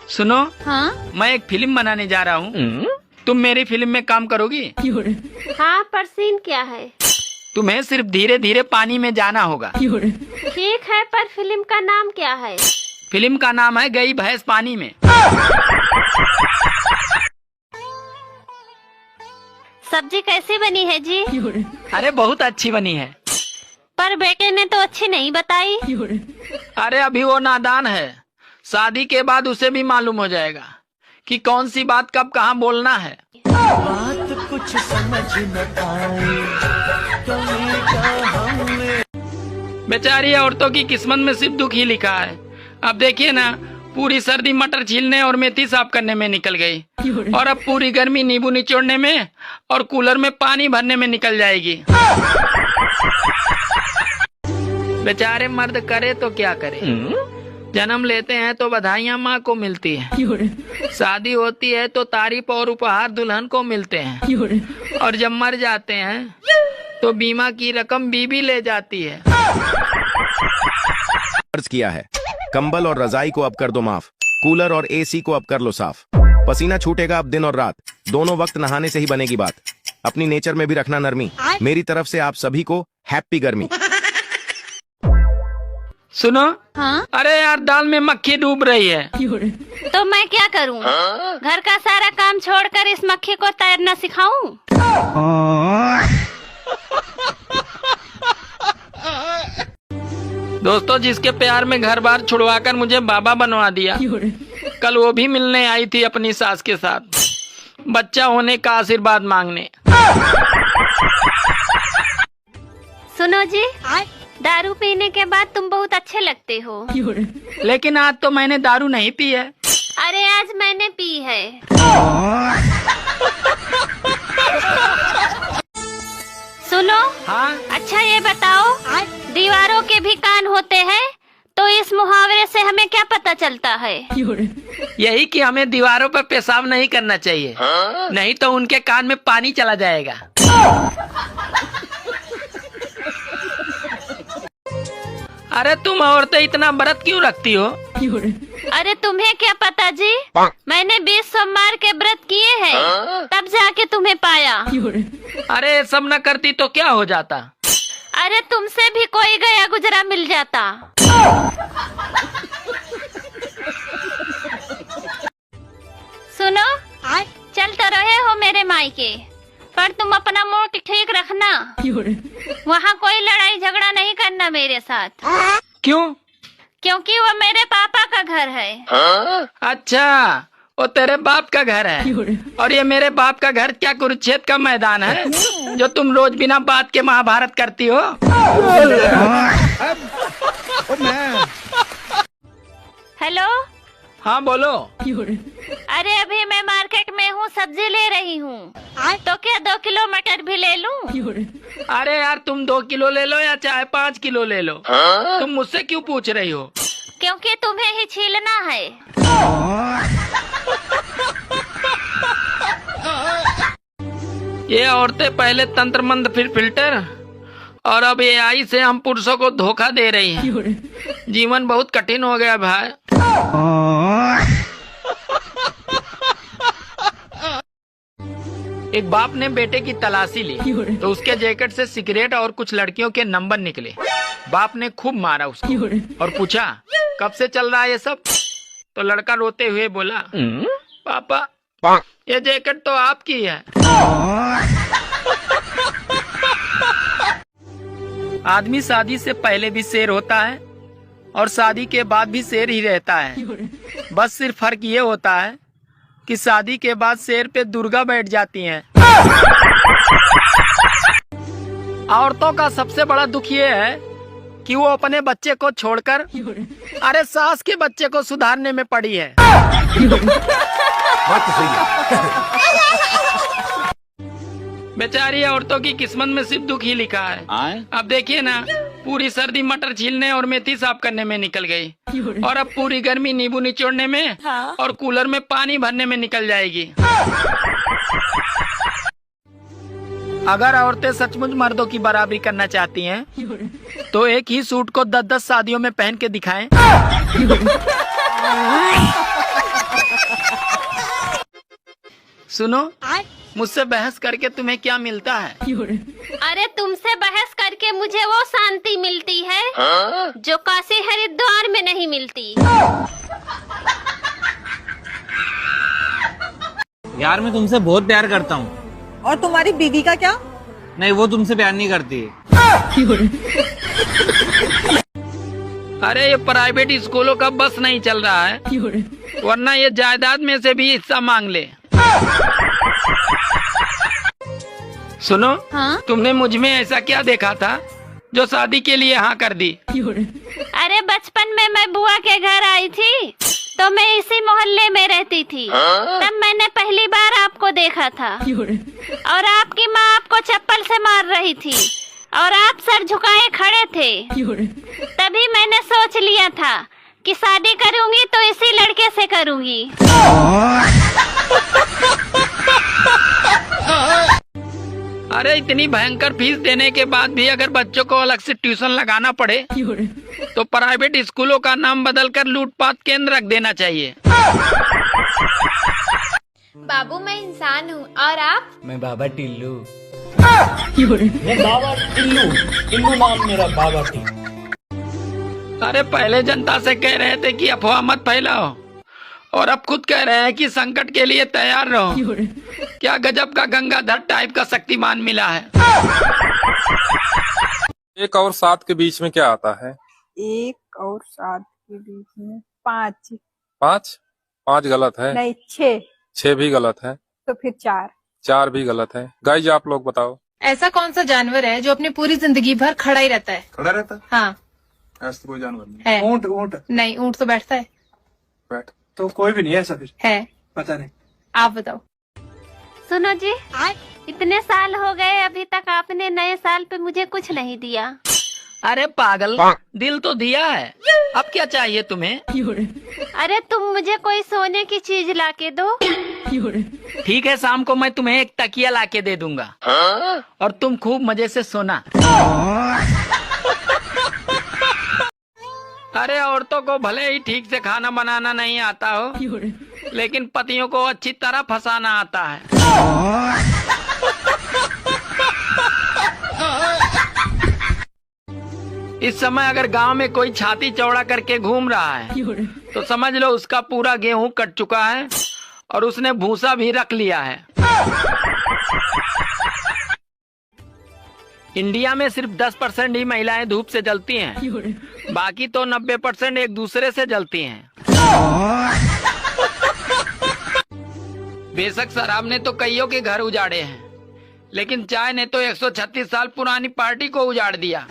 सुनो। हाँ मैं एक फिल्म बनाने जा रहा हूँ। तुम मेरी फिल्म में काम करोगी? हाँ, पर सीन क्या है? तुम्हें सिर्फ धीरे धीरे पानी में जाना होगा। ठीक है, पर फिल्म का नाम क्या है? फिल्म का नाम है गई भैंस पानी में। सब्जी कैसी बनी है जी? अरे बहुत अच्छी बनी है। पर बेटे ने तो अच्छी नहीं बताई। अरे अभी वो नादान है, शादी के बाद उसे भी मालूम हो जाएगा कि कौन सी बात कब कहाँ बोलना है। बात कुछ समझ न आई, कमी का हमने। बेचारी औरतों की किस्मत में सिर्फ दुख ही लिखा है। अब देखिए ना, पूरी सर्दी मटर छीलने और मेथी साफ करने में निकल गई, और अब पूरी गर्मी नींबू निचोड़ने में और कूलर में पानी भरने में निकल जाएगी। बेचारे मर्द करे तो क्या करे। जन्म लेते हैं तो बधाइयाँ माँ को मिलती है, शादी होती है तो तारीफ और उपहार दुल्हन को मिलते हैं, और जब मर जाते हैं तो बीमा की रकम बीबी ले जाती है। अर्ज किया है, कंबल और रजाई को अब कर दो माफ, कूलर और एसी को अब कर लो साफ। पसीना छूटेगा अब दिन और रात, दोनों वक्त नहाने से ही बनेगी बात। अपनी नेचर में भी रखना नरमी, मेरी तरफ से आप सभी को हैप्पी गर्मी। सुनो। हाँ? अरे यार, दाल में मक्खी डूब रही है। तो मैं क्या करूं? घर का सारा काम छोड़कर इस मक्खी को तैरना सिखाऊं? दोस्तों, जिसके प्यार में घर बार छुड़वाकर मुझे बाबा बनवा दिया, कल वो भी मिलने आई थी अपनी सास के साथ, बच्चा होने का आशीर्वाद मांगने। सुनो जी, दारू पीने के बाद तुम बहुत अच्छे लगते हो। लेकिन आज तो मैंने दारू नहीं पी है। अरे आज मैंने पी है। सुनो। हाँ? अच्छा ये बताओ, दीवारों के भी कान होते हैं, तो इस मुहावरे से हमें क्या पता चलता है? यही कि हमें दीवारों पर पेशाब नहीं करना चाहिए, नहीं तो उनके कान में पानी चला जाएगा। अरे तुम औरतें इतना व्रत क्यों रखती हो? अरे तुम्हें क्या पता जी, मैंने 20 सोमवार के व्रत किए हैं, तब जाके तुम्हें पाया। अरे सब न करती तो क्या हो जाता? अरे तुमसे भी कोई गया गुजरा मिल जाता। सुनो, चल तो रहे हो मेरे मायके, पर तुम अपना मूड ठीक रखना। वहाँ कोई लड़ाई झगड़ा नहीं करना मेरे साथ। क्यों? क्योंकि वो मेरे पापा का घर है। अच्छा, वो तेरे बाप का घर है, और ये मेरे बाप का घर क्या कुरुक्षेत्र का मैदान है जो तुम रोज बिना बात के महाभारत करती हो? हेलो। हाँ बोलो। अरे अभी मैं मार्केट में हूँ, सब्जी ले रही हूँ, तो क्या 2 किलो मटर भी ले लूँ? अरे यार, तुम 2 किलो ले लो या चाहे 5 किलो ले लो, तुम मुझसे क्यों पूछ रही हो? क्योंकि तुम्हें ही छीलना है। ये औरतें पहले तंत्र मंत्र फिर फिल्टर, और अब AI से हम पुरुषों को धोखा दे रही हैं। जीवन बहुत कठिन हो गया भाई। एक बाप ने बेटे की तलाशी ली, तो उसके जैकेट से सिगरेट और कुछ लड़कियों के नंबर निकले। बाप ने खूब मारा उसको और पूछा, कब से चल रहा है ये सब? तो लड़का रोते हुए बोला, पापा ये जैकेट तो आपकी है। आदमी शादी से पहले भी शेर होता है और शादी के बाद भी शेर ही रहता है। बस सिर्फ फर्क ये होता है कि शादी के बाद शेर पे दुर्गा बैठ जाती हैं। औरतों का सबसे बड़ा दुख ये है कि वो अपने बच्चे को छोड़कर अरे सास के बच्चे को सुधारने में पड़ी है। बात तो सही है। बेचारी औरतों की किस्मत में सिर्फ दुख ही लिखा है। अब देखिए ना, पूरी सर्दी मटर छीलने और मेथी साफ करने में निकल गई, और अब पूरी गर्मी नींबू निचोड़ने में और कूलर में पानी भरने में निकल जाएगी। अगर औरतें सचमुच मर्दों की बराबरी करना चाहती हैं, तो एक ही सूट को 10-10 शादियों में पहन के दिखाएं। सुनो, मुझसे बहस करके तुम्हें क्या मिलता है? अरे तुमसे बहस करके मुझे वो शांति मिलती है जो काशी हरिद्वार में नहीं मिलती। यार मैं तुमसे बहुत प्यार करता हूँ। और तुम्हारी बीवी का क्या? नहीं, वो तुमसे प्यार नहीं करती। अरे ये प्राइवेट स्कूलों का बस नहीं चल रहा है, वरना ये जायदाद में से भी हिस्सा मांग ले। सुनो, हाँ? तुमने मुझ में ऐसा क्या देखा था जो शादी के लिए हाँ कर दी? अरे बचपन में मैं बुआ के घर आई थी तो मैं इसी मोहल्ले में रहती थी। तब मैंने पहली बार आपको देखा था और आपकी माँ आपको चप्पल से मार रही थी और आप सर झुकाए खड़े थे। तभी मैंने सोच लिया था कि शादी करूंगी तो इसी लड़के से करूंगी। अरे इतनी भयंकर फीस देने के बाद भी अगर बच्चों को अलग से ट्यूशन लगाना पड़े तो प्राइवेट स्कूलों का नाम बदलकर लूटपाट केंद्र रख देना चाहिए। बाबू मैं इंसान हूँ और आप? मैं बाबा टिल्लू। अरे पहले जनता से कह रहे थे कि अफवाह मत फैलाओ और अब खुद कह रहे हैं कि संकट के लिए तैयार रहो। क्या गजब का गंगाधर टाइप का शक्तिमान मिला है। 1 और 7 के बीच में क्या आता है? 1 और 7 के बीच में 5। 5 गलत है। नहीं 6। 6 भी गलत है। तो फिर 4। 4 भी गलत है। गाइज आप लोग बताओ। ऐसा कौन सा जानवर है जो अपनी पूरी जिंदगी भर खड़ा ही रहता है? खड़ा रहता है? हाँ ऐसा कोई जानवर नहीं है। ऊंट। ऊंट नहीं, ऊँट तो बैठता है। बैठ तो कोई भी नहीं है ऐसा। फिर है, पता नहीं। आप बताओ। सुनो जी, इतने साल हो गए अभी तक आपने नए साल पे मुझे कुछ नहीं दिया। अरे पागल, दिल तो दिया है, अब क्या चाहिए तुम्हें? अरे तुम मुझे कोई सोने की चीज लाके दो। ठीक है, शाम को मैं तुम्हें एक तकिया लाके दे दूंगा और तुम खूब मजे से सोना। अरे औरतों को भले ही ठीक से खाना बनाना नहीं आता हो, लेकिन पतियों को अच्छी तरह फंसाना आता है। इस समय अगर गांव में कोई छाती चौड़ा करके घूम रहा है तो समझ लो उसका पूरा गेहूं कट चुका है और उसने भूसा भी रख लिया है। इंडिया में सिर्फ 10% ही महिलाएं धूप से जलती हैं, बाकी तो 90% एक दूसरे से जलती हैं। बेशक शराब ने तो कईयों के घर उजाड़े हैं, लेकिन चाय ने तो 136 साल पुरानी पार्टी को उजाड़ दिया।